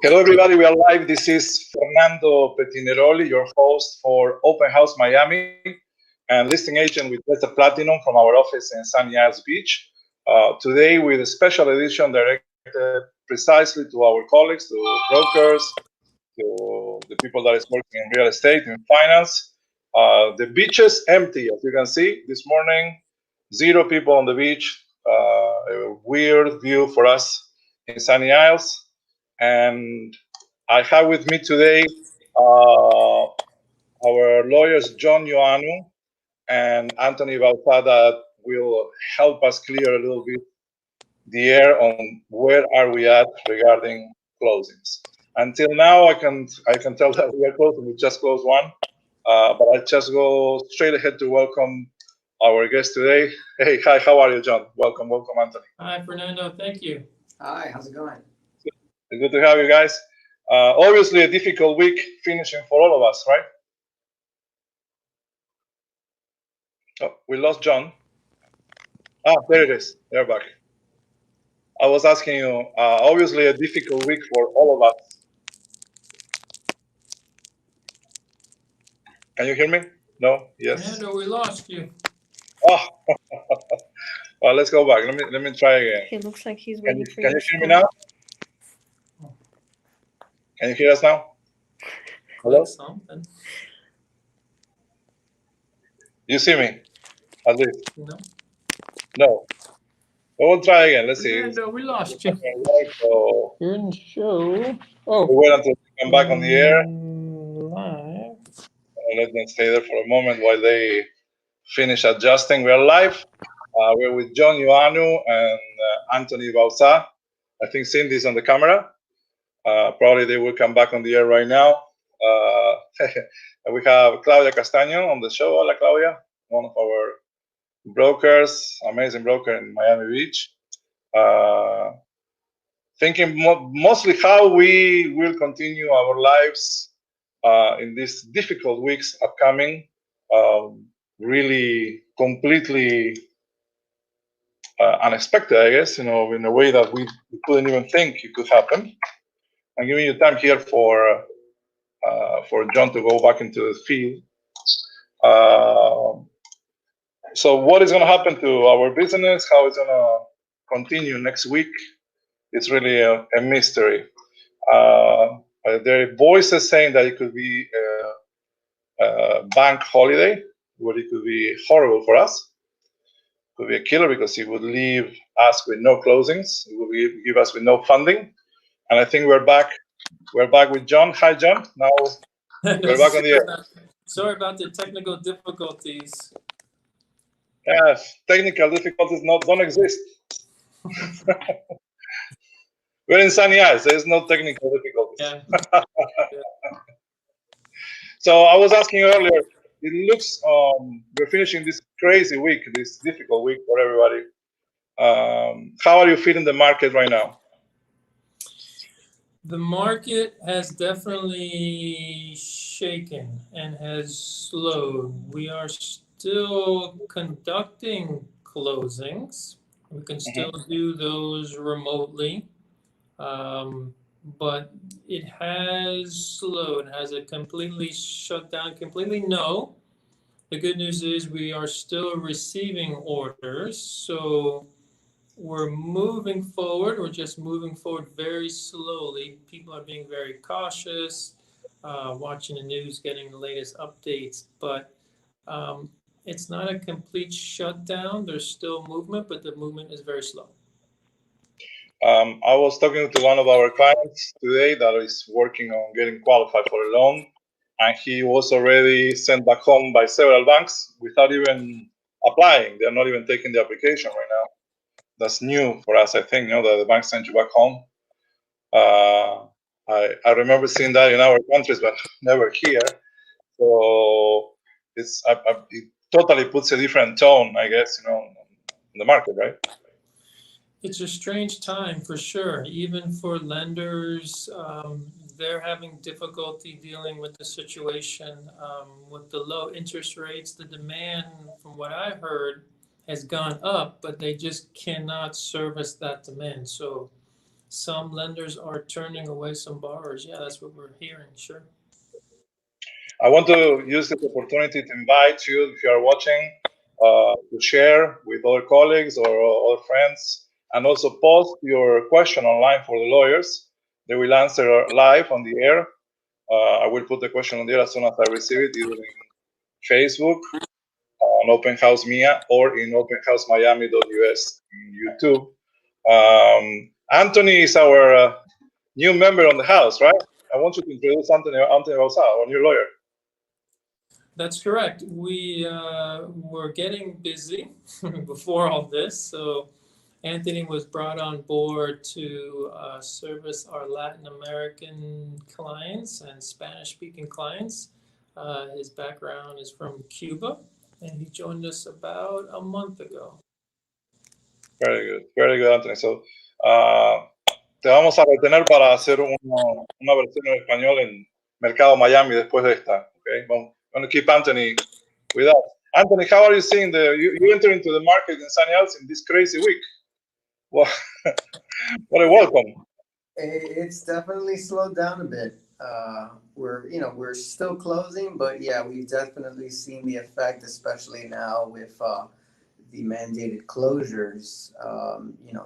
Hello, everybody. We are live. This is Fernando Petineroli, your host for Open House Miami and listing agent with Delta Platinum from our office in Sunny Isles Beach. Today, with a special edition directed precisely to our colleagues, to brokers, to the people that is working in real estate, in finance. The beach is empty, as you can see. This morning, 0 people on the beach. A weird view for us in Sunny Isles. And I have with me today our lawyers, John Ioannou and Anthony Balta, that will help us clear a little bit the air on where are we at regarding closings. Until now, I can tell that we are closing. We just closed one, but I'll just go straight ahead to welcome our guest today. Hey, hi, how are you, John? Welcome, Anthony. Hi, Fernando. Thank you. Hi, how's it going? Good to have you guys. Obviously, a difficult week finishing for all of us, right? Oh, we lost John. There it is. They're back. I was asking you, obviously, a difficult week for all of us. Can you hear me? No? Yes? Fernando, we lost you. Oh. Well, let's go back. Let me try again. He looks like he's waiting for you. Can you you hear me now? Can you hear us now? Hello? Something. You see me? At least? No. No. We'll try again. Let's see. Fernando, we lost you. So You're in the show. Oh. we'll wait until you come back on the air. Live. Let them stay there for a moment while they finish adjusting. We're live. We're with John Ioannou and Anthony Balta. I think Cindy's on the camera. Probably they will come back on the air right now. We have Claudia Castaño on the show. Hola, Claudia. One of our brokers, amazing broker in Miami Beach. Thinking mostly how we will continue our lives in these difficult weeks upcoming. Really completely unexpected, I guess, in a way that we couldn't even think it could happen. I'm giving you time here for John to go back into the field. So what is going to happen to our business? How it's going to continue next week? It's really a mystery. There are voices saying that it could be a bank holiday, where it could be horrible for us. It could be a killer because it would leave us with no closings. It would give us with no funding. And I think we're back. We're back with John. Hi, John. Now we're back on the air. Sorry about the technical difficulties. Yes, technical difficulties don't exist. We're in Sunny Isles. There's no technical difficulties. Yeah. So I was asking earlier, it looks we're finishing this crazy week, this difficult week for everybody. How are you feeling the market right now? The market has definitely shaken and has slowed. We are still conducting closings. We can still do those remotely. But it has slowed. Has it completely shut down? Completely, no. The good news is we are still receiving orders. So we're moving forward. We're just moving forward very slowly. People are being very cautious, watching the news, getting the latest updates. But it's not a complete shutdown. There's still movement, but the movement is very slow. I was talking to one of our clients today that is working on getting qualified for a loan, and he was already sent back home by several banks without even applying. They're not even taking the application right now. That's new for us, I think, that the bank sent you back home. I remember seeing that in our countries, but never here. So it totally puts a different tone, I guess, in the market, right? It's a strange time for sure. Even for lenders, they're having difficulty dealing with the situation. With the low interest rates, the demand, from what I heard, has gone up, but they just cannot service that demand. So some lenders are turning away some borrowers. Yeah, that's what we're hearing. Sure. I want to use this opportunity to invite you, if you are watching, to share with other colleagues or other friends, and also post your question online for the lawyers. They will answer live on the air. I will put the question on there as soon as I receive it, either in Facebook, on Open House Mia, or in openhousemiami.us in YouTube. Anthony is our new member on the house, right? I want you to introduce Anthony Rosa, our new lawyer. That's correct. We were getting busy before all this, so Anthony was brought on board to service our Latin American clients and Spanish-speaking clients. His background is from Cuba, and he joined us about a month ago. Very good, Anthony. So, te vamos a retener para hacer una versión en español en Mercado Miami después de esta. Okay, I'm going to keep Anthony with us. Anthony, how are you seeing you enter into the market in Sunny Isles in this crazy week? Well, what a welcome. It's definitely slowed down a bit. We're still closing, but yeah, we've definitely seen the effect, especially now with the mandated closures.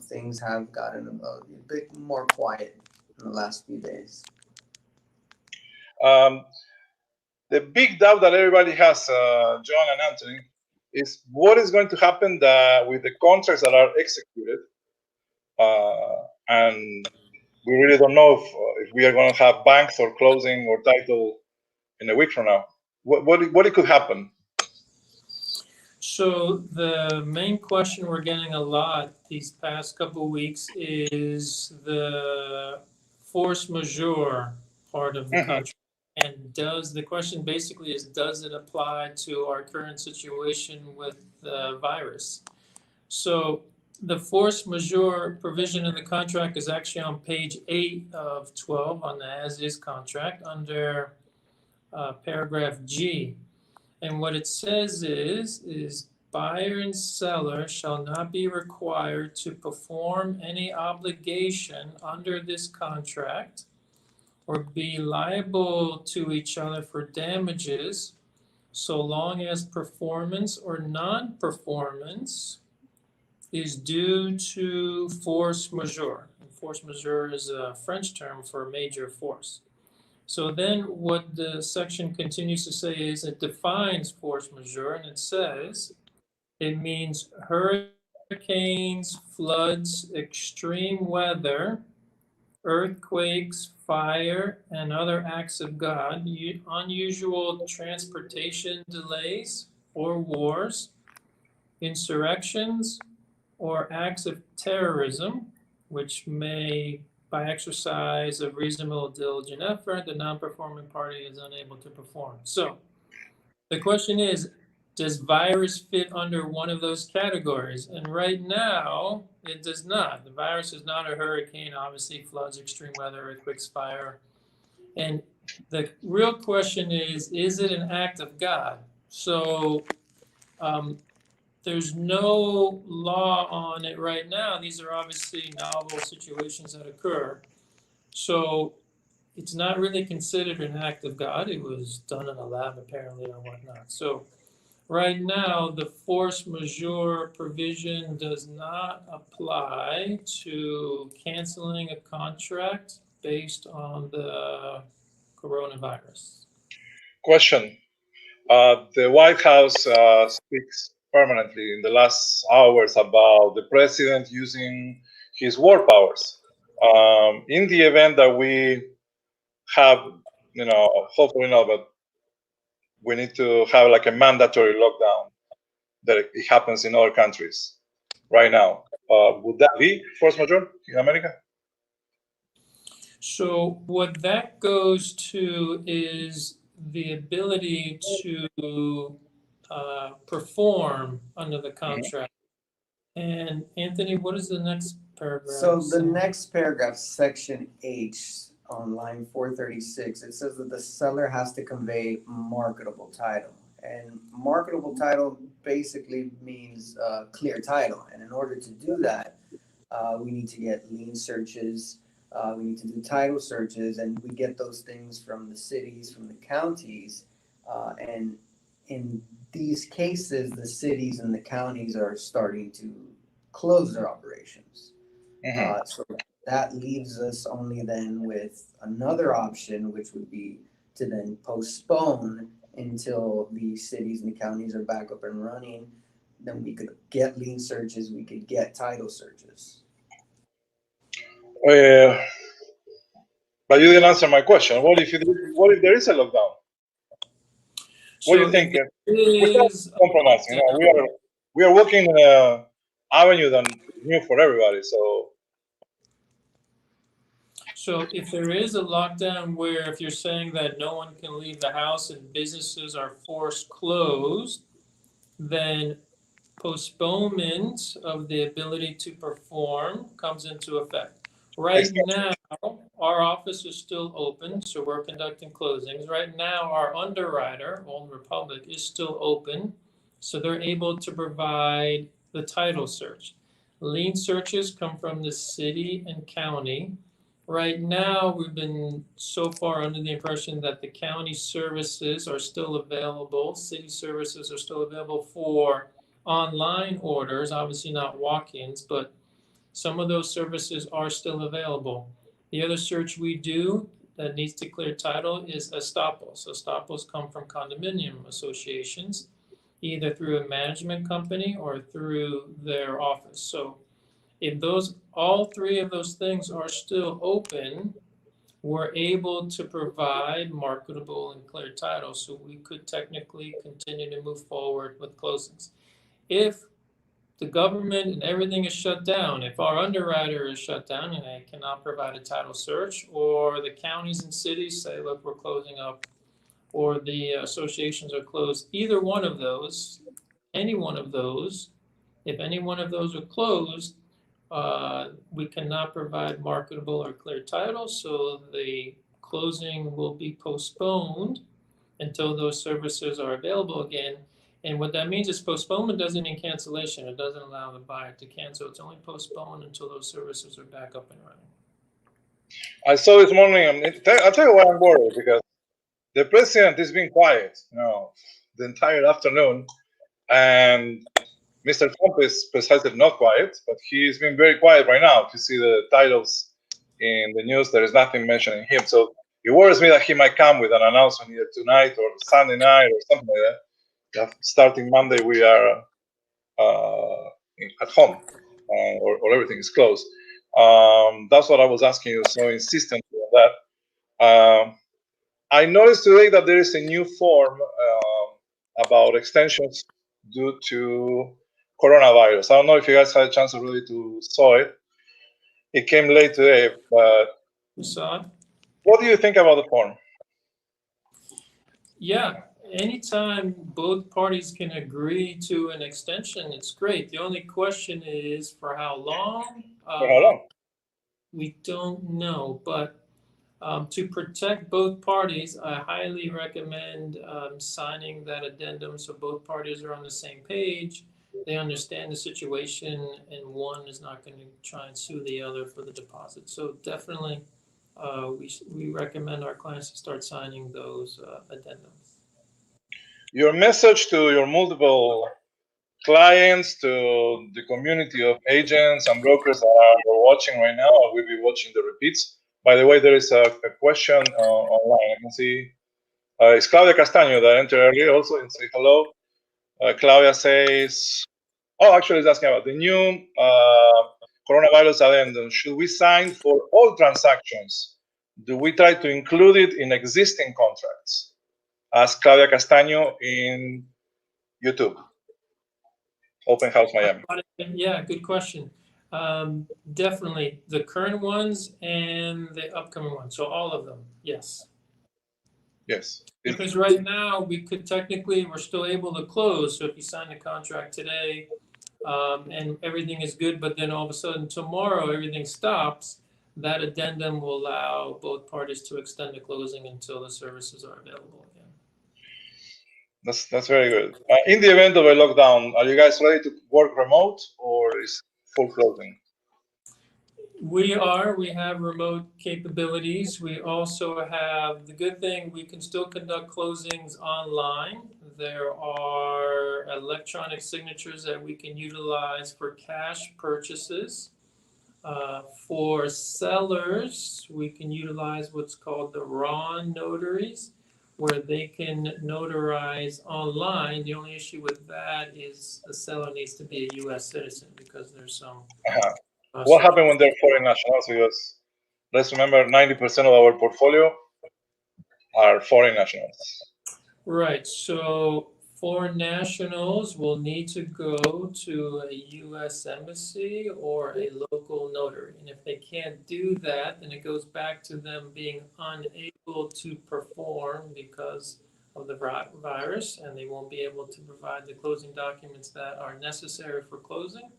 Things have gotten a bit more quiet in the last few days. The big doubt that everybody has, John and Anthony, is what is going to happen with the contracts that are executed, and we really don't know if we are going to have banks or closing or title in a week from now. What could happen? So the main question we're getting a lot these past couple of weeks is the force majeure part of the contract. And the question basically is, does it apply to our current situation with the virus? So the force majeure provision in the contract is actually on page 8 of 12 on the as-is contract under paragraph G. And what it says is buyer and seller shall not be required to perform any obligation under this contract or be liable to each other for damages so long as performance or non-performance is due to force majeure. And force majeure is a French term for major force. So then what the section continues to say is it defines force majeure, and it says it means hurricanes, floods, extreme weather, earthquakes, fire, and other acts of God, unusual transportation delays or wars, insurrections, or acts of terrorism, which may, by exercise of reasonable diligent effort, the non-performing party is unable to perform. So the question is, does virus fit under one of those categories? And right now, it does not. The virus is not a hurricane, obviously, floods, extreme weather, earthquakes, fire. And the real question is it an act of God? So there's no law on it right now. These are obviously novel situations that occur. So it's not really considered an act of God. It was done in a lab apparently or whatnot. So right now, the force majeure provision does not apply to canceling a contract based on the coronavirus. Question. The White House speaks permanently in the last hours about the president using his war powers. In the event that we have, hopefully not, but we need to have like a mandatory lockdown that it happens in other countries right now. Would that be force majeure in America? So what that goes to is the ability to perform under the contract. And Anthony, what is the next paragraph? So the next paragraph, section H on line 436, it says that the seller has to convey marketable title. And marketable title basically means clear title. And in order to do that, we need to get lien searches we need to do title searches, and we get those things from the cities, from the counties, and in these cases, the cities and the counties are starting to close their operations. So that leaves us only then with another option, which would be to then postpone until the cities and the counties are back up and running. Then we could get lien searches, we could get title searches. But you didn't answer my question. What if there is a lockdown? What do you think? We're compromising. We are working in an avenue that is new for everybody. So if there is a lockdown where if you're saying that no one can leave the house and businesses are forced closed, then postponement of the ability to perform comes into effect. Right now, our office is still open, so we're conducting closings. Right now, our underwriter, Old Republic, is still open, so they're able to provide the title search. Lien searches come from the city and county. Right now, we've been so far under the impression that the county services are still available, city services are still available for online orders, obviously not walk-ins, but some of those services are still available. The other search we do that needs to clear title is estoppels. Estoppels come from condominium associations, either through a management company or through their office. So if all three of those things are still open, we're able to provide marketable and clear title. So we could technically continue to move forward with closings. If the government and everything is shut down, if our underwriter is shut down and they cannot provide a title search, or the counties and cities say, look, we're closing up, or the associations are closed, either one of those, any one of those, if any one of those are closed, we cannot provide marketable or clear title, so the closing will be postponed until those services are available again. And what that means is postponement doesn't mean cancellation. It doesn't allow the buyer to cancel. It's only postponed until those services are back up and running. I saw this morning, I'll tell you why I'm worried, because the president is being quiet, the entire afternoon, and Mr. Trump is precisely not quiet, but he's been very quiet right now. If you see the titles in the news, there is nothing mentioning him. So it worries me that he might come with an announcement either tonight or Sunday night or something like that. Starting Monday, we are at home, or everything is closed. That's what I was asking you so insistently on that. I noticed today that there is a new form about extensions due to coronavirus. I don't know if you guys had a chance already to saw it. It came late today, but you saw it? What do you think about the form? Yeah, anytime both parties can agree to an extension, it's great. The only question is for how long? For how long? We don't know, but to protect both parties, I highly recommend signing that addendum so both parties are on the same page. They understand the situation, and one is not going to try and sue the other for the deposit. So definitely, we recommend our clients to start signing those addendums. Your message to your multiple clients, to the community of agents and brokers that are watching right now, or will be watching the repeats. By the way, there is a question online. I can see it's Claudia Castaño that entered earlier also and say hello. Claudia says, actually it's asking about the new coronavirus addendum. Should we sign for all transactions? Do we try to include it in existing contracts? Ask Claudia Castaño in YouTube. Open House Miami. Yeah, good question. Definitely the current ones and the upcoming ones. So all of them, yes. Yes. Because right now we're still able to close. So if you sign a contract today and everything is good, but then all of a sudden tomorrow everything stops, that addendum will allow both parties to extend the closing until the services are available again. That's very good. In the event of a lockdown, are you guys ready to work remote or is full closing? We have remote capabilities. We also have the good thing, we can still conduct closings online. There are electronic signatures that we can utilize for cash purchases. For sellers, we can utilize what's called the raw notaries, where they can notarize online. The only issue with that is the seller needs to be a U.S. citizen because there's some. What happened when they're foreign nationals? Because let's remember, 90% of our portfolio are foreign nationals. Right. So foreign nationals will need to go to a U.S. embassy or a local notary. And if they can't do that, then it goes back to them being unable to perform because of the virus, and they won't be able to provide the closing documents that are necessary for closing.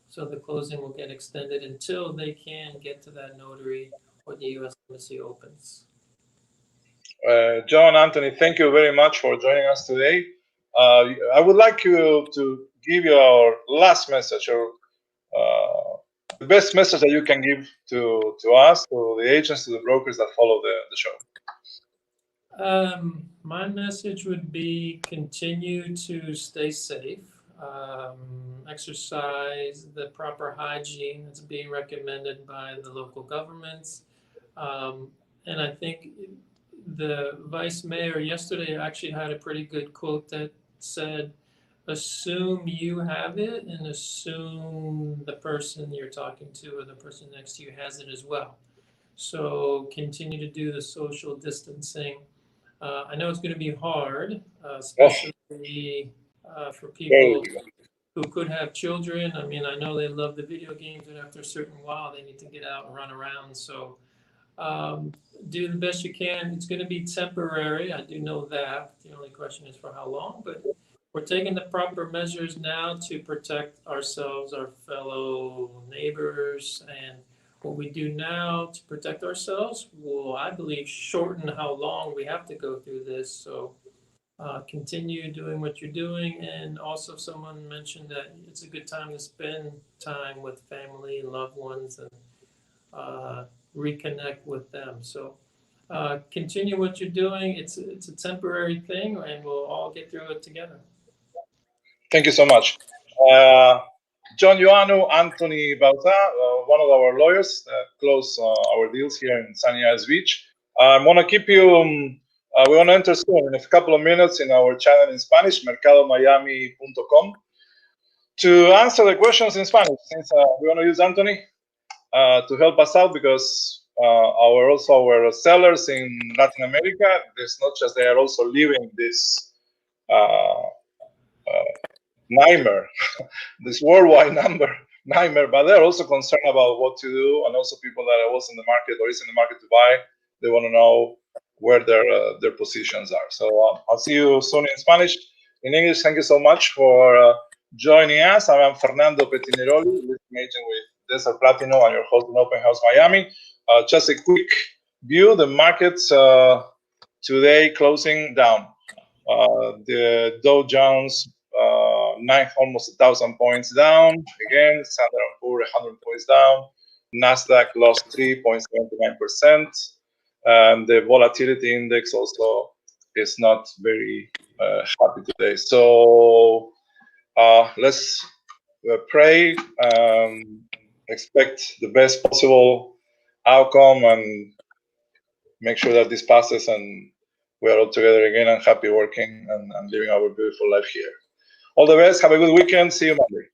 So the closing will get extended until they can get to that notary or the U.S. embassy opens. John, Anthony, thank you very much for joining us today. I would like you to give your last message, or the best message that you can give to us, to the agents, to the brokers that follow the show. My message would be continue to stay safe, exercise the proper hygiene that's being recommended by the local governments. And I think the vice mayor yesterday actually had a pretty good quote that said, assume you have it and assume the person you're talking to or the person next to you has it as well. So continue to do the social distancing. I know it's going to be hard, especially for people who could have children. I mean, I know they love the video games, and after a certain while, they need to get out and run around. So do the best you can. It's going to be temporary. I do know that. The only question is for how long. But we're taking the proper measures now to protect ourselves, our fellow neighbors, and what we do now to protect ourselves will, I believe, shorten how long we have to go through this. So continue doing what you're doing. And also someone mentioned that it's a good time to spend time with family and loved ones and reconnect with them. So continue what you're doing. It's a temporary thing, and we'll all get through it together. Thank you so much. John Ioannou, Anthony Bauta, one of our lawyers that close our deals here in Sunny Isles Beach. I want to keep you, we want to enter soon in a couple of minutes in our channel in Spanish, mercadomiami.com, to answer the questions in Spanish, since we want to use Anthony to help us out, because our sellers in Latin America, it's not just they are also living this nightmare, this worldwide nightmare, but they're also concerned about what to do, and also people that are also in the market or is in the market to buy, they want to know where their positions are. So I'll see you soon in Spanish. In English, thank you so much for joining us. I'm Fernando Petineroli, listing agent with Desert Platino and your host in Open House Miami. Just a quick view, the markets today closing down. The Dow Jones almost 1,000 points down. Again, Standard & Poor's 100 points down. Nasdaq lost 3.79%, and the volatility index also is not very happy today. So let's pray, expect the best possible outcome, and make sure that this passes and we are all together again and happy working and living our beautiful life here. All the best. Have a good weekend. See you Monday.